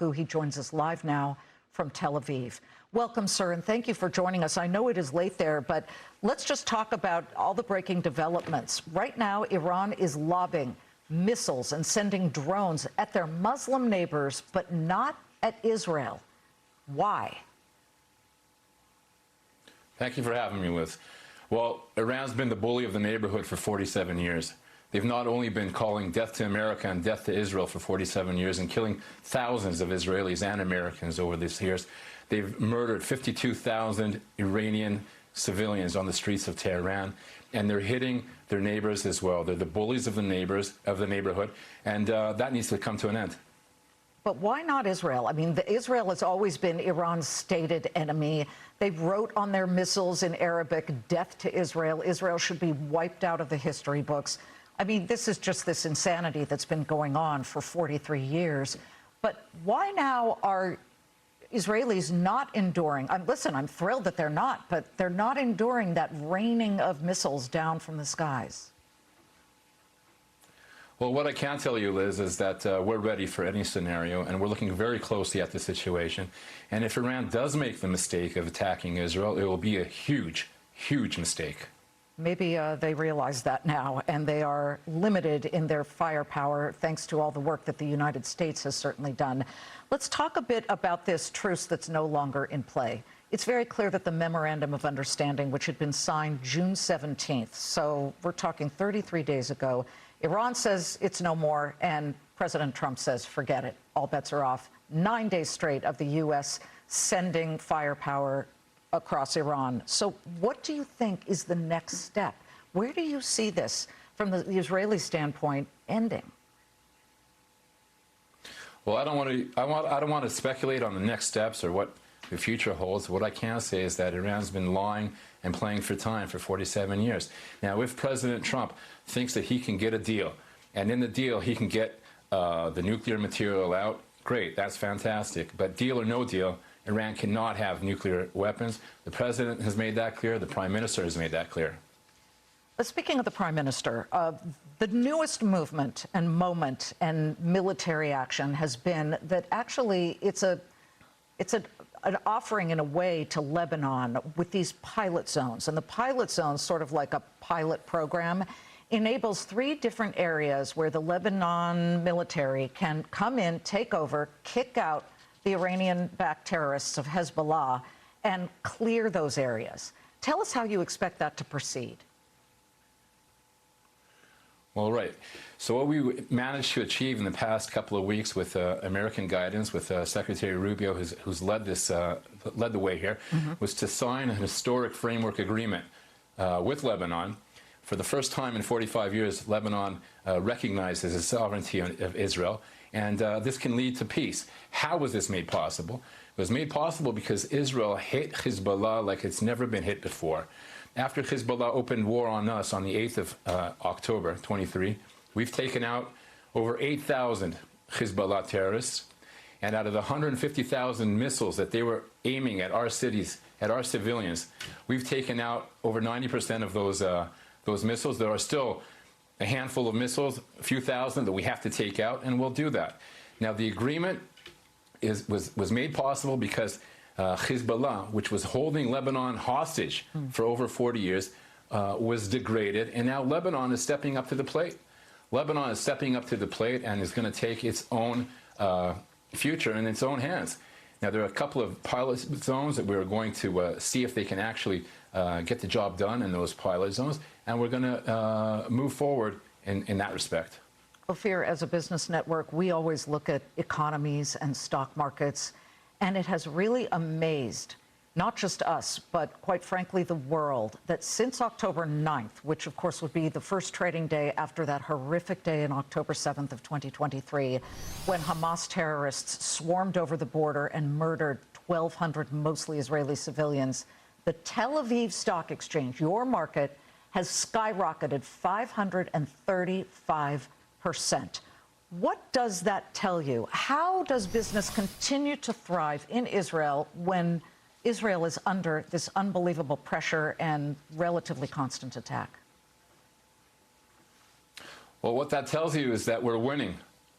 He joins us live now from Tel Aviv. Welcome, sir, and thank you for joining us. I know it is late there, but let's just talk about all the breaking developments. Right now, Iran is lobbing missiles and sending drones at their Muslim neighbors, but not at Israel. Why? Thank you for having me, Liz. Well, Iran's been the bully of the neighborhood for 47 years. They've not only been calling death to America and death to Israel for 47 years and killing thousands of Israelis and Americans over these years, they've murdered 52,000 Iranian civilians on the streets of Tehran, and they're hitting their neighbors as well. They're the bullies of the neighborhood, and that needs to come to an end. But why not Israel? I mean, Israel has always been Iran's stated enemy. They wrote on their missiles in Arabic, "Death to Israel." Israel should be wiped out of the history books. I mean, this is just this insanity that's been going on for 43 years. But why now are Israelis not enduring? Listen, I'm thrilled that they're not, but they're not enduring that raining of missiles down from the skies. Well, what I can tell you, Liz, is that we're ready for any scenario, and we're looking very closely at the situation. And if Iran does make the mistake of attacking Israel, it will be a huge, huge mistake. Maybe they realize that now, and they are limited in their firepower, thanks to all the work that the United States has certainly done. Let's talk a bit about this truce that's no longer in play. It's very clear that the Memorandum of Understanding, which had been signed June 17th, so we're talking 33 days ago, Iran says it's no more, and President Trump says, forget it, all bets are off. 9 days straight of the U.S. sending firepower across Iran. So what do you think is the next step? Where do you see this, from the Israeli standpoint, ending? Well, I don't want to speculate on the next steps or what the future holds. What I can say is that Iran's been lying and playing for time for 47 years. Now, if President Trump thinks that he can get a deal, and in the deal he can get the nuclear material out, great, that's fantastic. But deal or no deal, Iran cannot have nuclear weapons. The President has made that clear. The Prime Minister has made that clear. Speaking of the Prime Minister, the newest movement and moment and military action has been that actually it's an offering in a way to Lebanon with these pilot zones. And the pilot zones, sort of like a pilot program, enables 3 different areas where the Lebanon military can come in, take over, kick out the Iranian-backed terrorists of Hezbollah, and clear those areas. Tell us how you expect that to proceed. Well, right. So what we managed to achieve in the past couple of weeks with American guidance, with Secretary Rubio, who's led the way here, was to sign an historic framework agreement with Lebanon. For the first time in 45 years, Lebanon recognizes the sovereignty of Israel, and this can lead to peace. How was this made possible? It was made possible because Israel hit Hezbollah like it's never been hit before. After Hezbollah opened war on us on the 8th of October 23, we've taken out over 8,000 Hezbollah terrorists, and out of the 150,000 missiles that they were aiming at our cities, at our civilians, we've taken out over 90% of those missiles. There are still a handful of missiles, a few thousand that we have to take out, and we'll do that. Now, the agreement was made possible because Hezbollah, which was holding Lebanon hostage for over 40 years, was degraded, and now Lebanon is stepping up to the plate. Lebanon is stepping up to the plate and is going to take its own future in its own hands. Now, there are a couple of pilot zones that we're going to see if they can actually get the job done in those pilot zones, and we're going to move forward in that respect. Ophir, as a business network, we always look at economies and stock markets, and it has really amazed not just us, but quite frankly, the world, that since October 9th, which of course would be the first trading day after that horrific day on October 7th of 2023, when Hamas terrorists swarmed over the border and murdered 1,200 mostly Israeli civilians, the Tel Aviv Stock Exchange, your market, has skyrocketed 535%. What does that tell you? How does business continue to thrive in Israel when Israel is under this unbelievable pressure and relatively constant attack? Well, what that tells you is that we're winning.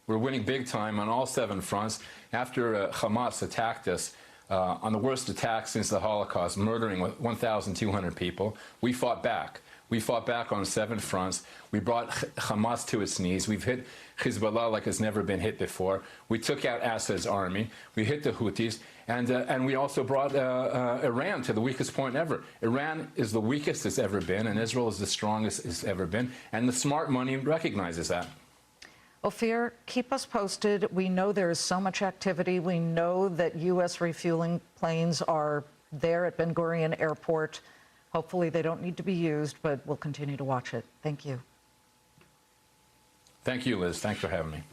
We're winning big time on all 7 fronts. After Hamas attacked us on the worst attack since the Holocaust, murdering 1,200 people, we fought back. We fought back on 7 fronts. We brought Hamas to its knees. We've hit Hezbollah like it's never been hit before. We took out Assad's army. We hit the Houthis. And we also brought Iran to the weakest point ever. Iran is the weakest it's ever been, and Israel is the strongest it's ever been. And the smart money recognizes that. Ophir, keep us posted. We know there is so much activity. We know that U.S. refueling planes are there at Ben Gurion Airport. Hopefully they don't need to be used, but we'll continue to watch it. Thank you. Thank you, Liz. Thanks for having me.